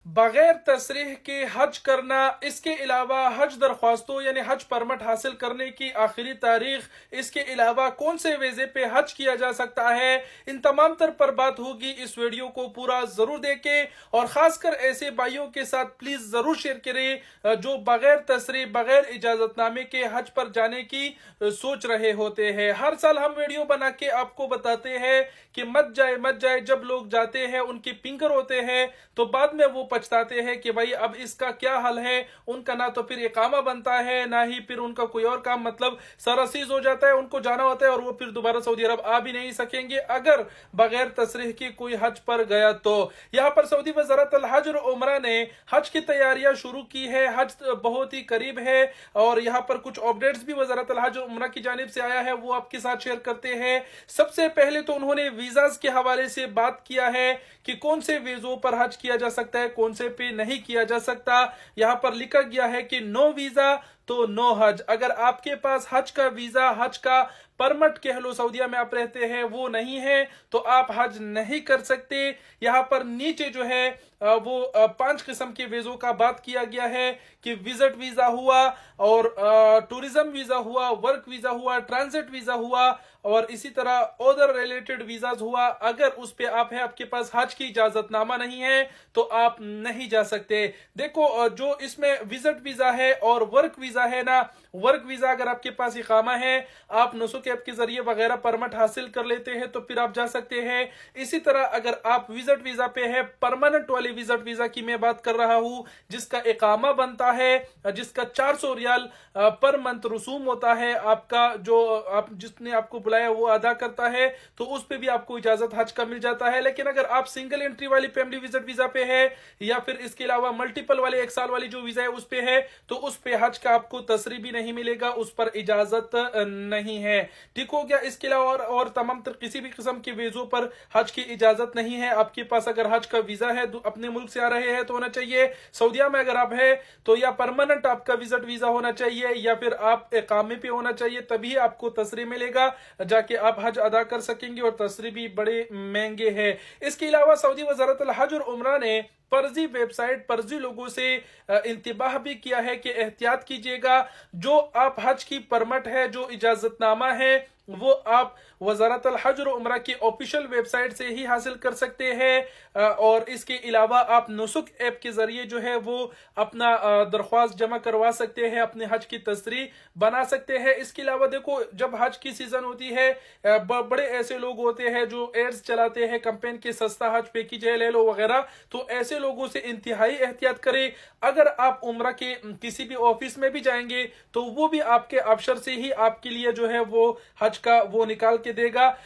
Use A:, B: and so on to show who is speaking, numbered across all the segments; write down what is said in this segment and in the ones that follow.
A: बगैर तसरीह के हज करना, इसके अलावा हज दरख्वास्तों यानी हज परमिट हासिल करने की आखिरी तारीख, इसके अलावा कौन से वीज़े पे हज किया जा सकता है, इन तमाम तर पर बात होगी। इस वीडियो को पूरा ज़रूर देखें और ख़ासकर ऐसे भाइयों के साथ प्लीज़ ज़रूर शेयर करें जो बगैर तसरीह बगैर इजाज़तनामे के हज पर जाने की सोच रहे होते हैं। हर साल हम वीडियो बना के आपको बताते हैं कि मत जाए मत जाए। जब लोग जाते हैं उनके पिंकर होते हैं तो बाद में वो पछताते हैं कि भाई अब इसका क्या हल है। उनका ना तो फिर इकामा बनता है ना ही फिर उनका कोई और काम, मतलब सरसीज हो जाता है। उनको जाना होता है और वो फिर दोबारा सऊदी अरब आ भी नहीं सकेंगे अगर बगैर तसरीह की कोई हज पर गया। तो यहाँ पर सऊदी वज़ारत अल हज और उमरा ने हज की तैयारियां शुरू की है। हज बहुत ही करीब है और यहाँ पर कुछ अपडेट्स भी वज़ारत अल हज और उमरा की जानिब से आया है, वो आपके साथ शेयर करते हैं। सबसे पहले तो उन्होंने वीजाज के हवाले से बात किया है कि कौन से वीजों पर हज किया जा सकता है, कौन से पे नहीं किया जा सकता। यहां पर लिखा गया है कि नो वीजा तो नो हज। अगर आपके पास हज का वीजा, हज का परमिट कह लो, सऊदीया में आप रहते हैं, वो नहीं है तो आप हज नहीं कर सकते। यहाँ पर नीचे जो है वो 5 किस्म के वीजों का बात किया गया है कि विजिट वीजा हुआ और टूरिज्म वीजा हुआ, वर्क वीजा हुआ, ट्रांजिट वीजा हुआ और इसी तरह अदर रिलेटेड वीजाज हुआ। अगर उस पे आप है, आपके पास हज की इजाजतनामा नहीं है तो आप नहीं जा सकते। देखो जो इसमें विजिट वीजा है और वर्क वीजा है ना, वर्क वीजा अगर आपके पास इकामा है, आप नुसुक ऐप के जरिए वगैरह परमिट हासिल कर लेते हैं तो फिर आप जा सकते हैं। इसी तरह अगर आप विजिट वीजा पे है, परमानेंट वाले विजिट वीजा की मैं बात कर रहा हूं, जिसका इकामा बनता है, जिसका 400 रियाल पर मंथ रसूम होता है, आपका जो आप जिसने आपको बुलाया वो अदा करता है, तो उस पे भी आपको इजाजत हज का मिल जाता है। लेकिन अगर आप सिंगल एंट्री वाली फैमिली विजिट वीजा पे है या फिर इसके अलावा मल्टीपल वाले 1 साल वाली जो वीजा है उस पे है तो उस पे हज का आपको तसरी भी नहीं मिलेगा, उस पर इजाजत नहीं है। ठीक हो गया। इसके अलावा और तमाम किसी भी किस्म के वीजों पर हज की इजाजत नहीं है। आपके पास अगर हज का वीजा है, अपने मुल्क से आ रहे हैं तो होना चाहिए। सऊदीया में अगर आप है तो या परमानेंट आपका विजिट वीजा होना चाहिए या फिर आप इकामे पे होना चाहिए, तभी आपको तसरी मिलेगा, जाके आप हज अदा कर सकेंगे और तसरी भी बड़े महंगे हैं। इसके अलावा सऊदी वज़ारत अल हज और उमरा ने फर्जी वेबसाइट, फर्जी लोगों से इंतबाह भी किया है कि एहतियात कीजिएगा। जो आप हज की परमिट है, जो इजाजतनामा है, वो आप वज़ारत अल हज और उमरा की ऑफिशियल वेबसाइट से ही हासिल कर सकते हैं और इसके अलावा आप नुसुक ऐप के जरिए जो है वो अपना दरख्वास्त जमा करवा सकते हैं, अपने हज की तसरी बना सकते हैं। इसके अलावा देखो, जब हज की सीजन होती है बड़े ऐसे लोग होते हैं जो एड्स चलाते हैं कैंपेन के, सस्ता हज पैकेज है ले लो वगैरह, तो ऐसे लोगों से इंतहाई एहतियात करें। अगर आप उमरा के किसी भी ऑफिस में भी जाएंगे तो वो भी आपके अफसर से ही आपके लिए जो है वो हज का वो निकाल के देगा।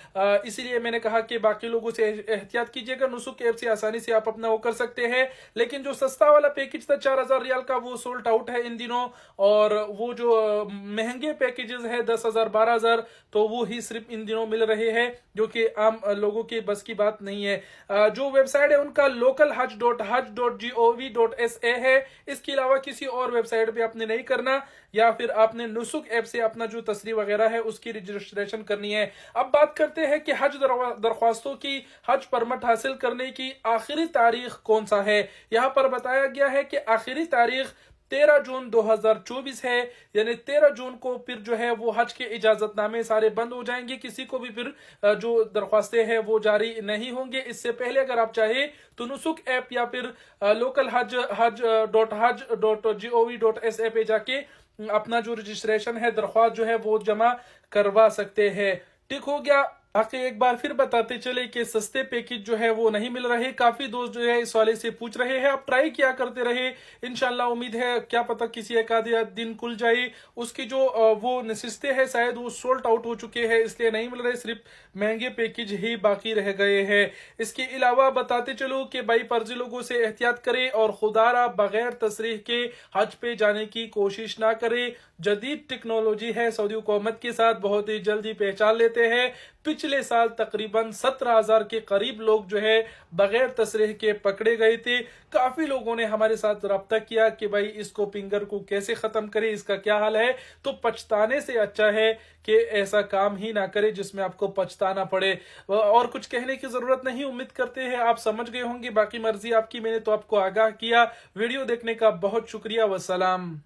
A: इसीलिए मैंने कहा कि बाकी लोगों से एहतियात कीजिएगा। नुसुक ऐप से आसानी से आप अपना वो कर सकते हैं। लेकिन जो सस्ता वाला पैकेज था 4000 रियाल का, वो सोल्ड आउट है इन दिनों, और वो जो महंगे पैकेजेस है 10,000 12,000, तो वो ही सिर्फ इन दिनों मिल रहे हैं, जो कि आम लोगों के बस की बात नहीं है। जो वेबसाइट है उनका localhaj.haj.gov.sa है। इसके अलावा किसी और वेबसाइट पे आपने नहीं करना, या फिर आपने नुसुक ऐप से अपना जो तसरी वगैरह है उसकी रजिस्ट्रेशन करनी है। अब बात करते हैं कि हज दरख्वास्तों की, हज परमिट हासिल करने की आखिरी तारीख कौन सा है। यहाँ पर बताया गया है कि आखिरी तारीख 13 जून 2024 है, यानी 13 जून को फिर जो है वो हज के इजाजतनामे सारे बंद हो जाएंगे। किसी को भी फिर जो दरख्वास्तें हैं वो जारी नहीं होंगे। इससे पहले अगर आप चाहे तो नुसुक ऐप या फिर लोकल haj.gov.sa पे जाके अपना जो रजिस्ट्रेशन है, दरख्वास्त जो है वो जमा करवा सकते हैं। ठीक हो गया। बाकी एक बार फिर बताते चले कि सस्ते पैकेज जो है वो नहीं मिल रहे। काफी दोस्त जो है इस वाले से पूछ रहे हैं, आप ट्राई किया करते रहे। इंशाल्लाह उम्मीद है, क्या पता किसी एक आधे दिन खुल जाए। उसकी जो वो नशिस्तें हैं शायद वो सोल्ड आउट हो चुके हैं, इसलिए नहीं मिल रहे, सिर्फ महंगे पैकेज ही बाकी रह गए हैं। इसके अलावा बताते चलो कि भाई फर्जी लोगों से एहतियात करें और खुदारा बगैर तसरीह के हज पे जाने की कोशिश ना करें। जदीद टेक्नोलॉजी है, सऊदी हुकूमत के साथ बहुत ही जल्दी पहचान लेते हैं। पिछले साल तकरीबन 17,000 के करीब लोग जो है बगैर तसरीह के पकड़े गए थे। काफी लोगों ने हमारे साथ रब्ता किया कि भाई इसको पिंगर को कैसे खत्म करें, इसका क्या हाल है। तो पछताने से अच्छा है कि ऐसा काम ही ना करे जिसमें आपको पछताना पड़े। और कुछ कहने की जरूरत नहीं, उम्मीद करते हैं आप समझ गए होंगे। बाकी मर्जी आपकी, मैंने तो आपको आगाह किया। वीडियो देखने का बहुत शुक्रिया। वसलाम।